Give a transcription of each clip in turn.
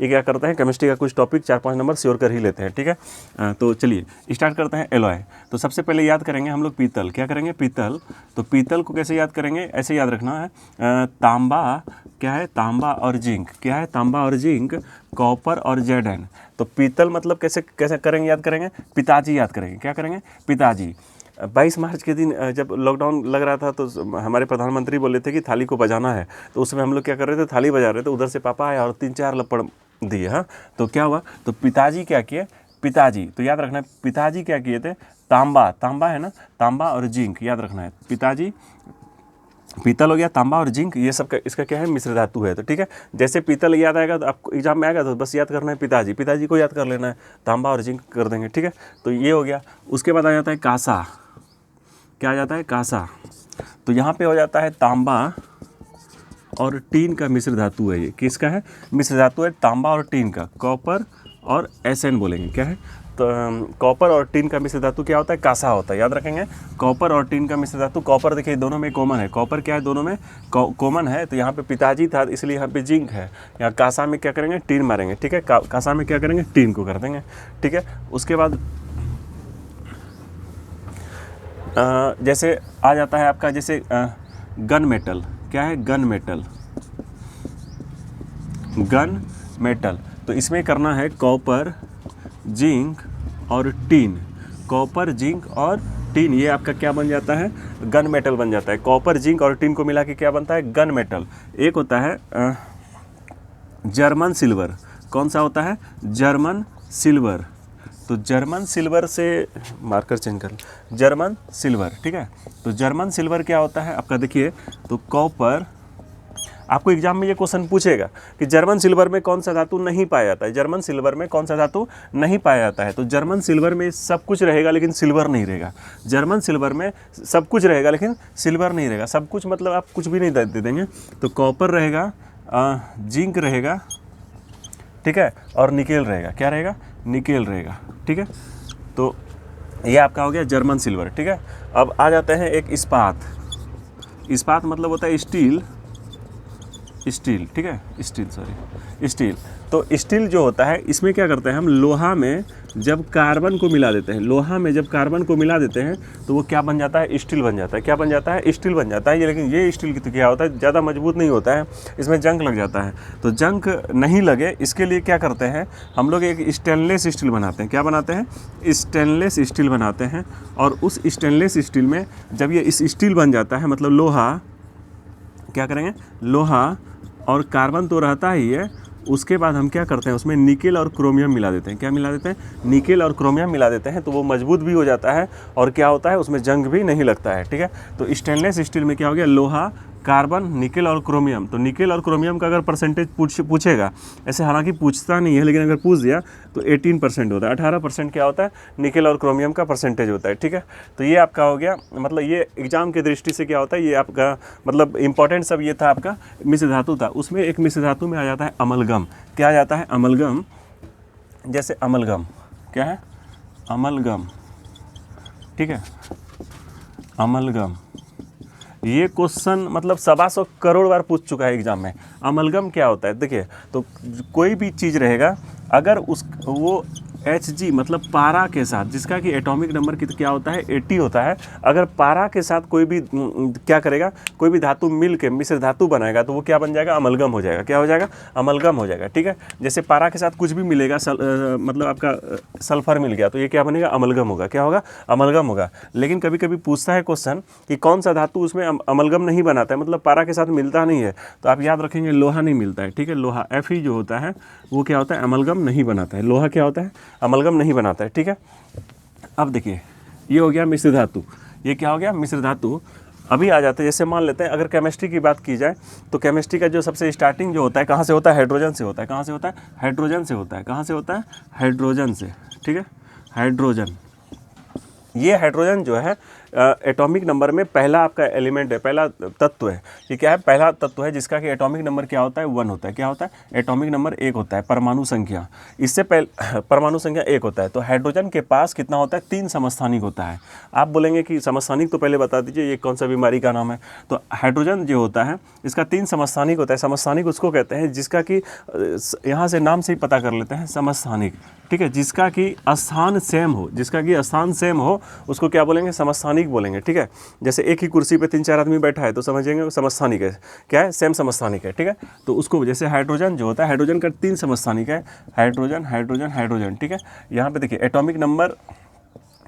ये क्या करते हैं, केमिस्ट्री का कुछ टॉपिक 4-5 नंबर श्योर कर ही लेते हैं, ठीक है। तो चलिए स्टार्ट करते हैं। एलॉय, तो सबसे पहले याद करेंगे हम लोग पीतल। क्या करेंगे, पीतल। तो पीतल को कैसे याद करेंगे, ऐसे याद रखना है, तांबा क्या है, तांबा और जिंक, क्या है, तांबा और जिंक, कॉपर और जेडन। तो पीतल मतलब कैसे कैसे करेंगे, याद करेंगे, पिताजी याद करेंगे। क्या करेंगे, पिताजी। 22 मार्च के दिन जब लॉकडाउन लग रहा था तो हमारे प्रधानमंत्री बोले थे कि थाली को बजाना है, तो उसमें हम लोग क्या कर रहे थे, थाली बजा रहे थे। उधर से पापा आए और 3-4 लपड़ दिए। हाँ, तो क्या हुआ, तो पिताजी क्या किए, पिताजी, तो याद रखना है पिताजी क्या किए थे, तांबा, तांबा है ना, तांबा और जिंक याद रखना है। पिताजी, पीतल हो गया, तांबा और जिंक, ये सब का इसका क्या है, मिश्र धातु है। तो ठीक है, जैसे पीतल याद आएगा तो आपको एग्जाम में आएगा तो बस याद करना है पिताजी, पिताजी को याद कर लेना है, तांबा और जिंक कर देंगे, ठीक है। तो ये हो गया। उसके बाद आ जाता है कांसा। क्या आ जाता है, कांसा। तो यहाँ पे हो जाता है तांबा और टीन का मिश्र धातु है। ये किसका है, मिश्र धातु है तांबा और टीन का, कॉपर और एसएन बोलेंगे, क्या है, तो कॉपर और टीन का मिश्र धातु क्या होता है, कांसा होता है, याद रखेंगे। कॉपर और टीन का मिश्र धातु, कॉपर देखिए दोनों में कॉमन है, कॉपर क्या है, दोनों में कॉमन है। तो यहाँ पे पिताजी था इसलिए यहाँ पे जिंक है। यहाँ कांसा में क्या करेंगे, टीन मारेंगे, ठीक है, कांसा में क्या करेंगे, टीन को कर देंगे, ठीक है। उसके बाद जैसे आ जाता है आपका, जैसे गन मेटल। क्या है, गन मेटल, गन मेटल। तो इसमें करना है कॉपर, जिंक और टीन, कॉपर, जिंक और टीन, ये आपका क्या बन जाता है, गन मेटल बन जाता है। कॉपर, जिंक और टीन को मिला के क्या बनता है, गन मेटल। एक होता है जर्मन सिल्वर। कौन सा होता है, जर्मन सिल्वर। तो जर्मन सिल्वर से मार्कर चेंज कर, जर्मन सिल्वर, ठीक है। तो जर्मन सिल्वर क्या होता है आपका, देखिए, तो कॉपर, आपको एग्जाम में ये क्वेश्चन पूछेगा कि जर्मन सिल्वर में कौन सा धातु नहीं पाया जाता है, जर्मन सिल्वर में कौन सा धातु नहीं पाया जाता है। तो जर्मन सिल्वर में सब कुछ रहेगा लेकिन सिल्वर नहीं रहेगा। जर्मन सिल्वर में सब कुछ रहेगा लेकिन सिल्वर नहीं रहेगा। सब कुछ मतलब आप कुछ भी नहीं दे देंगे। तो कॉपर रहेगा, जिंक रहेगा, ठीक है, और निकेल रहेगा। क्या रहेगा, निकेल रहेगा, ठीक है। तो ये आपका हो गया जर्मन सिल्वर, ठीक है। अब आ जाते हैं एक इस्पात। इस्पात मतलब होता है स्टील, स्टील, ठीक है, स्टील, सॉरी, स्टील। तो स्टील जो होता है इसमें क्या करते हैं हम, लोहा में जब कार्बन को मिला देते हैं, लोहा में जब कार्बन को मिला देते हैं तो वो क्या बन जाता है, स्टील बन जाता है। क्या बन जाता है, स्टील बन जाता है। ये लेकिन ये स्टील की तो क्या होता है, ज़्यादा मजबूत नहीं होता है, इसमें जंग लग जाता है। तो जंग नहीं लगे इसके लिए क्या करते हैं हम लोग, एक स्टेनलेस स्टील बनाते हैं। क्या बनाते हैं, स्टेनलेस स्टील बनाते हैं। और उस स्टेनलेस स्टील में जब ये इस स्टील बन जाता है, मतलब लोहा, क्या करेंगे, लोहा और कार्बन तो रहता ही है, उसके बाद हम क्या करते हैं उसमें निकेल और क्रोमियम मिला देते हैं। क्या मिला देते हैं, निकेल और क्रोमियम मिला देते हैं। तो वो मजबूत भी हो जाता है और क्या होता है उसमें जंग भी नहीं लगता है, ठीक है। तो स्टेनलेस स्टील में क्या हो गया, लोहा, कार्बन, निकेल और क्रोमियम। तो निकेल और क्रोमियम का अगर परसेंटेज पूछेगा, ऐसे हालांकि पूछता नहीं है लेकिन अगर पूछ दिया तो 18% होता है, 18% क्या होता है, निकेल और क्रोमियम का परसेंटेज होता है, ठीक है। तो ये आपका हो गया, मतलब ये एग्जाम की दृष्टि से क्या होता है, ये आपका मतलब इंपॉर्टेंट सब ये था आपका मिश्र धातु था। उसमें एक मिश्र धातु में आ जाता है अमलगम। क्या आ जाता है, अमलगम। जैसे अमलगम, क्या है, अमलगम, ठीक है, अमलगम। ये क्वेश्चन मतलब 125 करोड़ बार पूछ चुका है एग्जाम में। अमलगम क्या होता है, देखिए, तो कोई भी चीज़ रहेगा अगर उस वो Hg मतलब पारा के साथ, जिसका कि एटॉमिक नंबर की क्या होता है 80 होता है, अगर पारा के साथ कोई भी क्या करेगा, कोई भी धातु मिल के मिश्र धातु बनाएगा तो वो क्या बन जाएगा, अमलगम हो जाएगा। क्या हो जाएगा, अमलगम हो जाएगा, ठीक है। जैसे पारा के साथ कुछ भी मिलेगा, मतलब आपका सल्फर मिल गया तो ये क्या बनेगा, अमलगम होगा। क्या होगा, अमलगम होगा। लेकिन कभी कभी पूछता है क्वेश्चन कि कौन सा धातु उसमें अमलगम नहीं बनाता है, मतलब पारा के साथ मिलता नहीं है, तो आप याद रखेंगे लोहा नहीं मिलता है, ठीक है। लोहा Fe जो होता है वो क्या होता है, अमलगम नहीं बनाता है। लोहा क्या होता है, अमलगम नहीं बनाता है, ठीक है। अब देखिए ये हो गया मिश्र धातु। ये क्या हो गया, मिश्र धातु। अभी आ जाते हैं, जैसे मान लेते हैं अगर केमिस्ट्री की बात की जाए तो केमिस्ट्री का जो सबसे स्टार्टिंग जो होता है कहाँ से होता है, हाइड्रोजन से होता है। कहाँ से होता है, हाइड्रोजन से होता है। कहाँ से होता है, हाइड्रोजन से, ठीक है, हाइड्रोजन। ये हाइड्रोजन जो है एटॉमिक नंबर में पहला आपका एलिमेंट है, पहला तत्व है। ये क्या है? पहला तत्व है जिसका कि एटॉमिक नंबर क्या होता है? 1 होता है। क्या होता है? एटॉमिक नंबर 1 होता है, परमाणु संख्या। इससे पहले परमाणु संख्या 1 होता है। तो हाइड्रोजन के पास कितना होता है? 3 समस्थानिक होता है। आप बोलेंगे कि समस्थानिक तो पहले बता दीजिए, ये कौन सा बीमारी का नाम है? तो हाइड्रोजन जो होता है इसका 3 समस्थानिक होता है। समस्थानिक उसको कहते हैं जिसका कि यहाँ से नाम से ही पता कर लेते हैं, समस्थानिक, ठीक है, जिसका कि स्थान सेम हो, जिसका कि स्थान सेम हो उसको क्या बोलेंगे? समस्थानिक बोलेंगे, ठीक है। जैसे एक ही कुर्सी पे 3-4 आदमी बैठा है तो समझेंगे वो समस्थानिक है। क्या है? सेम समस्थानिक है, ठीक है। तो उसको जैसे हाइड्रोजन जो होता है, हाइड्रोजन का 3 समस्थानिक है, हाइड्रोजन हाइड्रोजन हाइड्रोजन, ठीक है। यहाँ पे देखिए एटॉमिक नंबर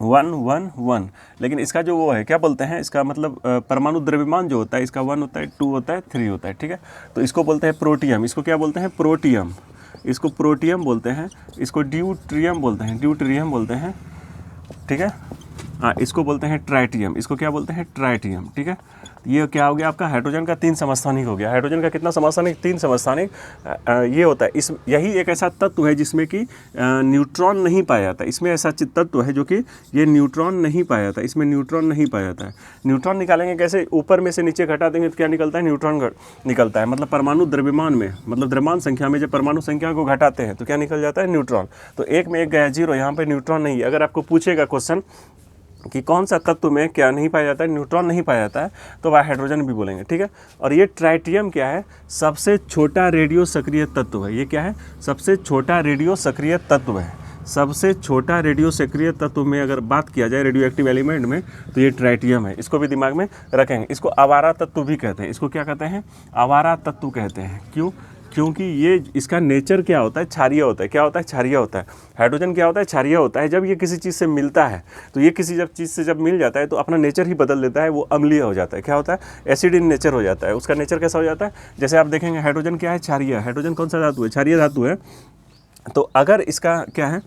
1 1 1, लेकिन इसका जो वो है क्या बोलते हैं, इसका मतलब परमाणु द्रव्यमान जो होता है इसका 1 होता है, 2 होता है, 3 होता है, ठीक है। तो इसको बोलते हैं प्रोटियम। इसको क्या बोलते हैं? प्रोटियम। इसको प्रोटियम बोलते हैं, इसको ड्यूट्रियम बोलते हैं, ड्यूट्रियम बोलते हैं, ठीक है। हाँ, इसको बोलते हैं ट्राइटियम। इसको क्या बोलते हैं? ट्राइटियम, ठीक है। ये क्या हो गया आपका? हाइड्रोजन का 3 समस्थानिक हो गया। हाइड्रोजन का कितना समस्थानिक? 3 समस्थानिक। ये होता है इस, यही एक ऐसा तत्व है जिसमें कि न्यूट्रॉन नहीं पाया जाता। इसमें ऐसा तत्व है जो कि ये न्यूट्रॉन नहीं पाया जाता, इसमें न्यूट्रॉन नहीं पाया जाता है। न्यूट्रॉन निकालेंगे कैसे? ऊपर में से नीचे घटा देंगे तो क्या निकलता है? न्यूट्रॉन निकलता है। मतलब परमाणु द्रव्यमान में, मतलब द्रव्यमान संख्या में जब परमाणु संख्या को घटाते हैं तो क्या निकल जाता है? न्यूट्रॉन। तो 1 में 1 गया 0, यहाँ पर न्यूट्रॉन नहीं है। अगर आपको पूछेगा क्वेश्चन कि कौन सा तत्व में क्या नहीं पाया जाता है? न्यूट्रॉन नहीं पाया जाता है, तो वह हाइड्रोजन भी बोलेंगे, ठीक है। और ये ट्राइटियम क्या है? सबसे छोटा रेडियो सक्रिय तत्व है। ये क्या है? सबसे छोटा रेडियो सक्रिय तत्व है। सबसे छोटा रेडियो सक्रिय तत्व में अगर बात किया जाए रेडियो एक्टिव एलिमेंट में तो ये ट्राइटियम है। इसको भी दिमाग में रखेंगे। इसको आवारा तत्व भी कहते हैं। इसको क्या कहते हैं? आवारा तत्व कहते हैं। क्यों? क्योंकि ये इसका नेचर क्या होता है? क्षारीय होता है। क्या होता है? क्षारीय होता है। हाइड्रोजन क्या होता है? क्षारीय होता है। जब ये किसी चीज़ से मिलता है तो ये किसी चीज़ से जब मिल जाता है तो अपना नेचर ही बदल देता है, वो अम्लीय हो जाता है। क्या होता है? एसिड इन नेचर हो जाता है। उसका नेचर कैसा हो जाता है? जैसे आप देखेंगे हाइड्रोजन क्या है? क्षारीय। हाइड्रोजन कौन सा धातु है? क्षारीय धातु है। तो अगर इसका क्या है,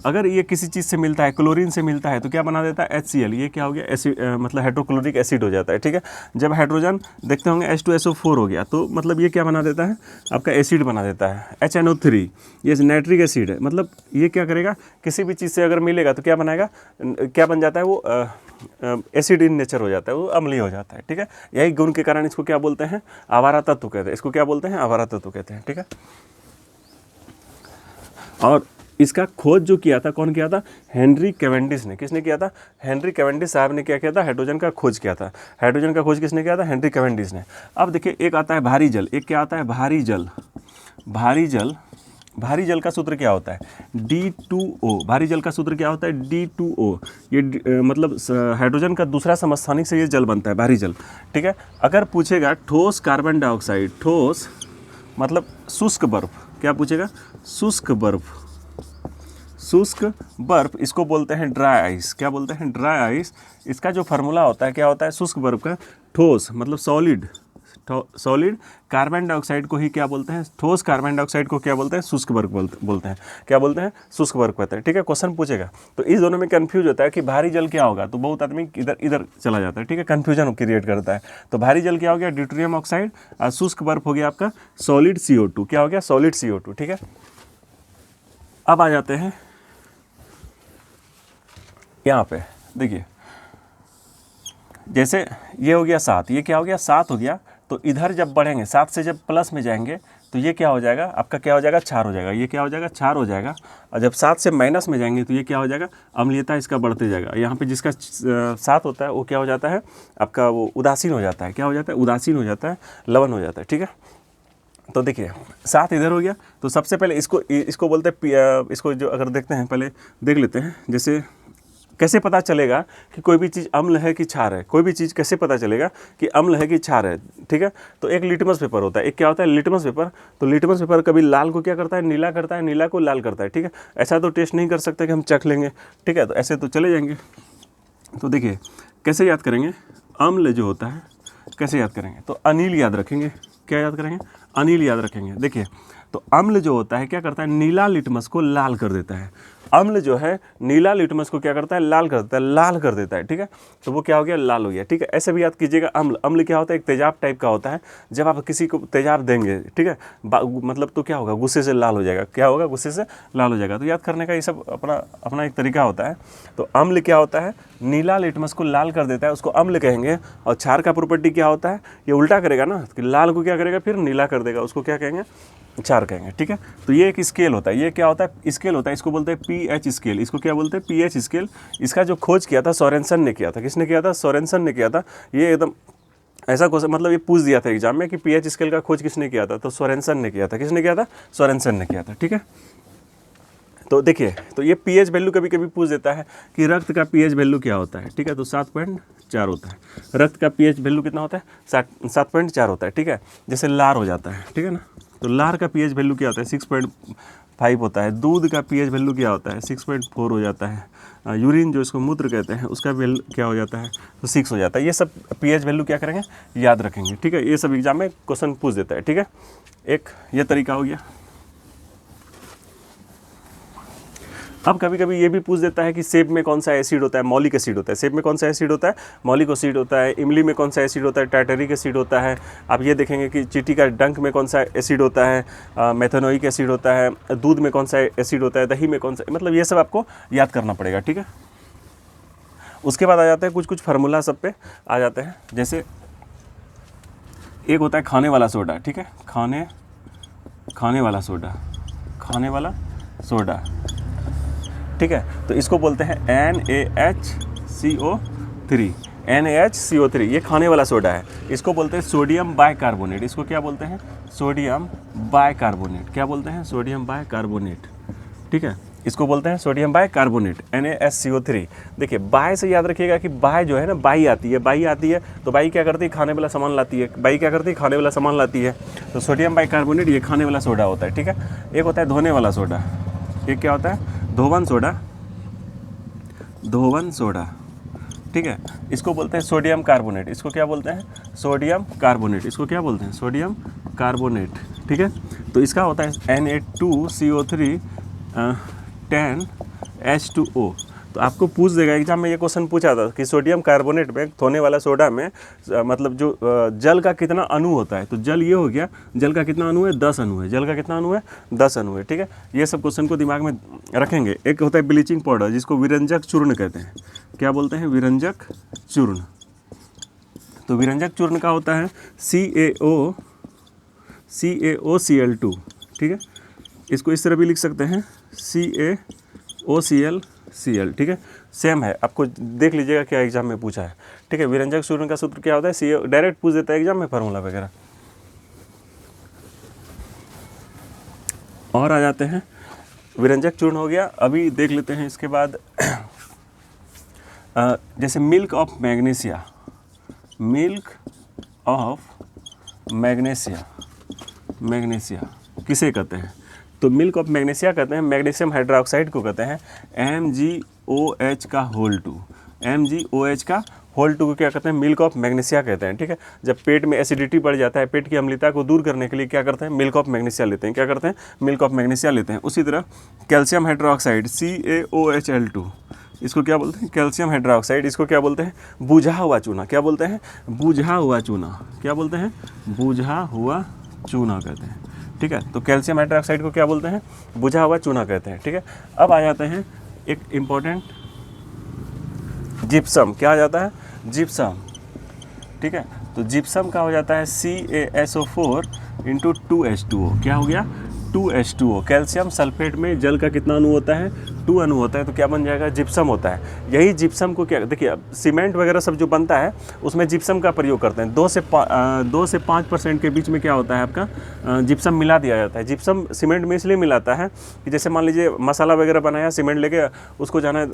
अगर ये किसी चीज़ से मिलता है, क्लोरीन से मिलता है तो क्या बना देता है? HCl। ये क्या हो गया? एसिड, मतलब हाइड्रोक्लोरिक एसिड हो जाता है, ठीक है। जब हाइड्रोजन देखते होंगे H2SO4 हो गया तो मतलब ये क्या बना देता है? आपका एसिड बना देता है, HNO3। ये नाइट्रिक एसिड है। मतलब ये क्या करेगा? किसी भी चीज़ से अगर मिलेगा तो क्या बनाएगा? क्या बन जाता है? वो एसिड इन नेचर हो जाता है, वो अम्लीय हो जाता है, ठीक है। यही गुण के कारण इसको क्या बोलते हैं? आवारा तत्व कहते हैं। इसको क्या बोलते हैं? आवारा तत्व कहते हैं, ठीक है। और इसका खोज जो किया था, कौन किया था? हेनरी कैवेंडिश ने। किसने किया था? हेनरी कैवेंडिश साहब ने क्या किया था? हाइड्रोजन का खोज किया था। हाइड्रोजन का खोज किसने किया था? हेनरी कैवेंडिश ने। अब देखिए एक आता है भारी जल, एक क्या आता है? भारी जल। भारी जल, भारी जल का सूत्र क्या होता है? D2O। भारी जल का सूत्र क्या होता है? D2O। ये मतलब हाइड्रोजन का दूसरा समस्थानिक से ये जल बनता है, भारी जल, ठीक है। अगर पूछेगा ठोस कार्बन डाइऑक्साइड, ठोस मतलब शुष्क बर्फ, क्या पूछेगा? शुष्क बर्फ। शुष्क बर्फ, इसको बोलते हैं ड्राई आइस। क्या बोलते हैं? Dry ice. इसका जो फार्मूला होता है क्या होता है? शुष्क बर्फ का ठोस मतलब सॉलिड, सॉलिड कार्बन डाइऑक्साइड को ही क्या बोलते हैं? ठोस कार्बन डाइऑक्साइड को क्या बोलते हैं? शुष्क बर्फ बोलते हैं। क्या बोलते हैं? शुष्क बर्फ कहते हैं, ठीक है। क्वेश्चन पूछेगा तो इस दोनों में कंफ्यूज होता है कि भारी जल क्या होगा, तो बहुत आदमी इधर इधर चला जाता है, ठीक है, कंफ्यूजन क्रिएट करता है। तो भारी जल क्या हो गया? Deuterium oxide. और शुष्क बर्फ हो गया आपका सॉलिड CO2। क्या हो गया? सॉलिड CO2, ठीक है। अब आ जाते हैं यहाँ पे, देखिए जैसे ये हो गया 7, ये क्या हो गया? 7 हो गया। तो इधर जब बढ़ेंगे 7 से जब प्लस में जाएंगे तो ये क्या हो जाएगा? आपका क्या हो जाएगा? क्षार हो जाएगा। ये क्या हो जाएगा? क्षार हो जाएगा। और जब 7 से माइनस में जाएंगे तो ये क्या हो जाएगा? अम्लीयता इसका बढ़ते जाएगा। यहाँ पे जिसका 7 होता है वो क्या हो जाता है? आपका वो उदासीन हो जाता है। क्या हो जाता है? उदासीन हो जाता है, लवण हो जाता है, ठीक है। तो देखिए 7 इधर हो गया। तो सबसे पहले इसको बोलते हैं, इसको जो अगर देखते हैं पहले देख लेते हैं, जैसे कैसे पता चलेगा कि कोई भी चीज़ अम्ल है कि क्षार है? कोई भी चीज़ कैसे पता चलेगा कि अम्ल है कि क्षार है, ठीक है। तो एक लिटमस पेपर होता है, एक क्या होता है? Litmus paper. तो लिटमस पेपर कभी लाल को क्या करता है? नीला करता है, नीला को लाल करता है, ठीक है। ऐसा तो टेस्ट नहीं कर सकते कि हम चख लेंगे, ठीक है। तो ऐसे तो चले जाएंगे। तो देखिए कैसे याद करेंगे? अम्ल जो होता है कैसे याद करेंगे? तो अनिल याद रखेंगे। क्या याद करेंगे? अनिल याद रखेंगे। देखिए तो अम्ल जो होता है क्या करता है? नीला लिटमस को लाल कर देता है। अम्ल जो है नीला लिटमस को क्या करता है, लाल कर देता है, लाल कर देता है, ठीक है। तो वो क्या हो गया, लाल हो गया, ठीक है। ऐसे भी याद कीजिएगा, अम्ल, अम्ल क्या होता है, एक तेजाब टाइप का होता है। जब आप किसी को तेजाब देंगे, ठीक है, मतलब तो क्या होगा, गुस्से से लाल हो जाएगा, क्या होगा, गुस्से से लाल हो जाएगा। तो याद करने का ये सब अपना अपना एक तरीका होता है। तो अम्ल क्या होता है, नीला लिटमस को लाल कर देता है, उसको अम्ल कहेंगे। और क्षार का प्रॉपर्टी क्या होता है, ये उल्टा करेगा ना, कि लाल को क्या करेगा, फिर नीला कर देगा, उसको क्या कहेंगे, क्षार कहेंगे, ठीक है। तो ये एक स्केल होता है, ये क्या होता है, स्केल होता है, इसको बोलते हैं पीएच स्केल। इसको क्या बोलते हैं, पीएच स्केल। इसका जो खोज किया था सोरेनसन ने किया था। किसने किया था, सोरेनसन ने किया था। ये एकदम ऐसा क्वेश्चन, मतलब ये पूछ दिया था एग्जाम में कि पीएच स्केल का खोज किसने किया था, तो सोरेनसन ने किया था। किसने किया था, सोरेनसन ने किया था, ठीक है। तो देखिए, तो ये पीएच वैल्यू कभी कभी पूछ देता है कि रक्त का पीएच वैल्यू क्या होता है, ठीक है। तो 7.4 होता है। रक्त का पीएच वैल्यू कितना होता है, 7.4 होता है, ठीक है। जैसे लार हो जाता है, ठीक है ना, तो लार का पीएच वैल्यू क्या होता है, 6.5 होता है। दूध का पीएच वैल्यू क्या होता है, 6.4 हो जाता है। यूरिन जो इसको मूत्र कहते हैं, उसका वैल्यू क्या हो जाता है, तो 6 हो जाता है। ये सब पीएच वैल्यू क्या करेंगे, याद रखेंगे, ठीक है। ये सब एग्जाम में क्वेश्चन पूछ देता है, ठीक है। एक ये तरीका हो गया। अब कभी कभी ये भी पूछ देता है कि सेब में कौन सा एसिड होता है, मौलिक एसिड होता है। सेब में कौन सा एसिड होता है, मौलिक एसिड होता है। इमली में कौन सा एसिड होता है, टार्टरिक एसिड होता है। आप ये देखेंगे कि चींटी का डंक में कौन सा एसिड होता है, मेथनोइक एसिड होता है। दूध में कौन सा एसिड होता है, दही में कौन सा, मतलब ये सब आपको याद करना पड़ेगा, ठीक है। उसके बाद आ जाते हैं कुछ फार्मूला सब पे आ जाते हैं। जैसे एक होता है खाने वाला सोडा, ठीक है, खाने वाला सोडा, ठीक है। तो इसको बोलते हैं NaHCO3। ये खाने वाला सोडा है। इसको बोलते हैं सोडियम बाइकार्बोनेट। इसको क्या बोलते हैं, सोडियम बाइकार्बोनेट। क्या बोलते हैं, सोडियम बाइकार्बोनेट, ठीक है। इसको बोलते हैं सोडियम बाइकार्बोनेट, NaSCO3। देखिए, बाय से याद रखिएगा कि बाय जो है ना, बाई आती है, तो बाई क्या करती है, खाने वाला सामान लाती है। तो सोडियम बाइकार्बोनेट ये खाने वाला सोडा होता है, ठीक है। एक होता है धोने वाला सोडा। एक क्या होता है, धोवन सोडा, ठीक है। इसको बोलते हैं सोडियम कार्बोनेट। इसको क्या बोलते हैं, सोडियम कार्बोनेट, ठीक है। तो इसका होता है Na2CO3 10H2O। तो आपको पूछ देगा एग्जाम में, ये क्वेश्चन पूछा था कि सोडियम कार्बोनेट में, धोने वाला सोडा में मतलब जो जल का कितना अणु होता है। तो जल ये हो गया, जल का कितना अणु है, 10 अणु है। जल का कितना अणु है, 10 अणु है, ठीक है। ये सब क्वेश्चन को दिमाग में रखेंगे। एक होता है ब्लीचिंग पाउडर, जिसको विरंजक चूर्ण कहते हैं। क्या बोलते हैं, विरंजक चूर्ण। तो विरंजक चूर्ण का होता है CaOCl2, ठीक है। इसको इस तरह भी लिख सकते हैं, CaOCl, ठीक है। सेम है, आपको देख लीजिएगा क्या एग्जाम में पूछा है, ठीक है। विरंजक चूर्ण का सूत्र क्या होता है, CO, डायरेक्ट पूछ देता है एग्जाम में फार्मूला वगैरह। और आ जाते हैं, विरंजक चूर्ण हो गया। अभी देख लेते हैं इसके बाद जैसे मिल्क ऑफ मैग्नीशिया किसे कहते हैं, तो मिल्क ऑफ मैग्नीशिया कहते हैं मैग्नीशियम हाइड्रोक्साइड को कहते हैं MgOH का होल 2 को क्या कहते हैं, मिल्क ऑफ मैग्नीशिया कहते हैं, ठीक है। जब पेट में एसिडिटी बढ़ जाता है, पेट की अम्लता को दूर करने के लिए क्या करते हैं, मिल्क ऑफ मैग्नीशिया लेते हैं। क्या करते हैं, मिल्क ऑफ मैग्नीशिया लेते हैं। उसी तरह कैल्शियम हाइड्रोक्साइड CaOHL2, इसको क्या बोलते हैं, कैल्शियम हाइड्रोक्साइड। इसको क्या बोलते हैं, बुझा हुआ चूना। क्या बोलते हैं, बुझा हुआ चूना कहते हैं, ठीक है। तो कैल्शियम हाइड्रोक्साइड को क्या बोलते हैं, बुझा हुआ चूना कहते हैं, ठीक है। अब आ जाते हैं एक इम्पॉर्टेंट, जिप्सम। क्या आ जाता है, जिप्सम, ठीक है। तो जिप्सम का हो जाता है CaSO4 × 2H2O। क्या हो गया, 2H2O। कैल्शियम सल्फेट में जल का कितना अणु होता है, 2 अणु होता है। तो क्या बन जाएगा, जिप्सम होता है। यही जिप्सम को क्या, देखिए सीमेंट वगैरह सब जो बनता है उसमें जिप्सम का प्रयोग करते हैं। 2 से 5% के बीच में क्या होता है आपका, जिप्सम मिला दिया जाता है। जिप्सम सीमेंट में इसलिए मिलाता है कि जैसे मान लीजिए मसाला वगैरह बनाया, सीमेंट लेके उसको जाना है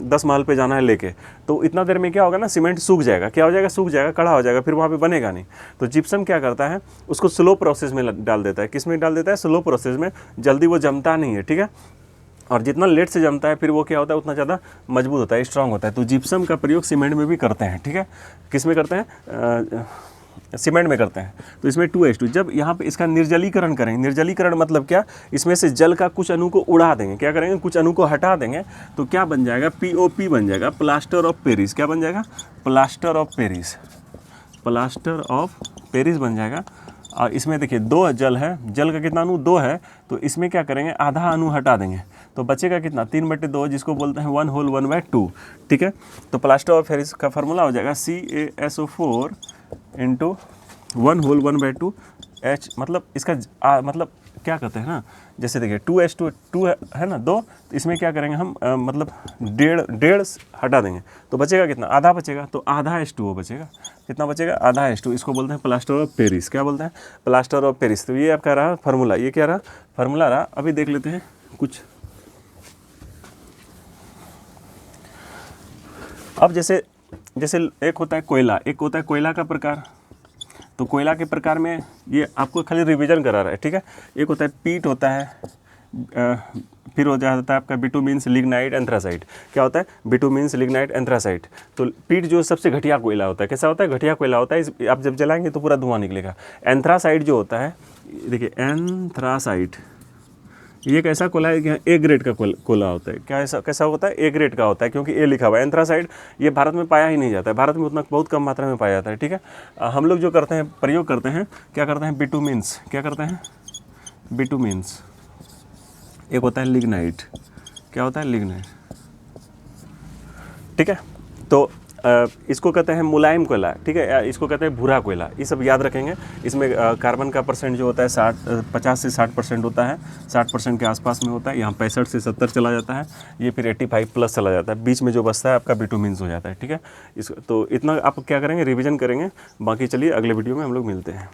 10 महल पे जाना है लेके, तो इतना देर में क्या होगा ना, सीमेंट सूख जाएगा। क्या हो जाएगा, सूख जाएगा, कड़ा हो जाएगा, फिर वहाँ पे बनेगा नहीं। तो जिप्सम क्या करता है, उसको स्लो प्रोसेस में डाल देता है। किस में डाल देता है, स्लो प्रोसेस में। जल्दी वो जमता नहीं है, ठीक है। और जितना लेट से जमता है फिर वो क्या होता है, उतना ज़्यादा मजबूत होता है, स्ट्रांग होता है। तो जिप्सम का प्रयोग सीमेंट में भी करते हैं, ठीक है। किस में करते हैं, सीमेंट में करते हैं, तो इसमें 2H2। जब यहाँ पे इसका निर्जलीकरण करेंगे, निर्जलीकरण मतलब क्या, इसमें से जल का कुछ अणु को उड़ा देंगे, क्या करेंगे, कुछ अणु को हटा देंगे, तो क्या बन जाएगा, POP बन जाएगा, प्लास्टर ऑफ पेरिस। क्या बन जाएगा, plaster of Paris, plaster of Paris बन जाएगा। और इसमें देखिए 2 जल है, जल का कितना अणु, 2 है, तो इसमें क्या करेंगे, आधा अणु हटा देंगे, तो बचेगा कितना, 3/2, जिसको बोलते हैं 1/2। ठीक है, तो प्लास्टर ऑफ पेरिस का फार्मूला हो जाएगा CaSO4 × 1/2 H, मतलब इसका मतलब क्या कहते हैं ना, जैसे देखिए 2H2 है ना 2, तो इसमें क्या करेंगे हम, मतलब डेढ़ हटा देंगे, तो बचेगा कितना, आधा बचेगा, तो आधा H2O बचेगा। कितना बचेगा, आधा H2। इसको बोलते हैं प्लास्टर ऑफ पेरिस। क्या बोलते हैं, प्लास्टर ऑफ पेरिस। तो ये आपका रहा फार्मूला, ये क्या रहा, फार्मूला रहा। अभी देख लेते हैं कुछ। अब जैसे एक होता है कोयला, एक होता है कोयला का प्रकार, तो कोयला के प्रकार में ये आपको खाली रिवीजन करा रहा है, ठीक है। एक होता है पीट होता है, फिर हो जाता है आपका बिटुमिन्स, लिग्नाइट, एंथ्रासाइट। क्या होता है, बिटुमिन्स, लिग्नाइट, एंथ्रासाइट। तो पीट जो सबसे घटिया कोयला होता है, कैसा होता है, घटिया कोयला होता है, आप जब जलाएंगे तो पूरा धुआं निकलेगा। एंथ्रासाइट जो होता है, देखिए एंथ्रासाइट, ये कैसा कोयला है, A ग्रेड का कोयला होता है। क्या ऐसा कैसा होता है, A ग्रेड का होता है, क्योंकि A लिखा हुआ है। एंथ्रासाइड ये भारत में पाया ही नहीं जाता है, भारत में उतना बहुत कम मात्रा में पाया जाता है, ठीक है। हम लोग जो करते हैं, प्रयोग करते हैं, क्या करते हैं, बिटुमिन्स। क्या करते हैं, बिटुमिन्स। एक होता है लिग्नाइट। क्या होता है, लिग्नाइट, ठीक है। तो इसको कहते हैं मुलायम कोयला, ठीक है, इसको कहते हैं भूरा कोयला। ये सब याद रखेंगे। इसमें कार्बन का परसेंट जो होता है 50 से 60% होता है, 60% के आसपास में होता है। यहाँ 65 से 70 चला जाता है, ये फिर 85+ चला जाता है। बीच में जो बचता है आपका बिटुमिन्स हो जाता है, ठीक है। इसको तो इतना आप क्या करेंगे, रिविजन करेंगे। बाकी चलिए अगले वीडियो में हम लोग मिलते हैं।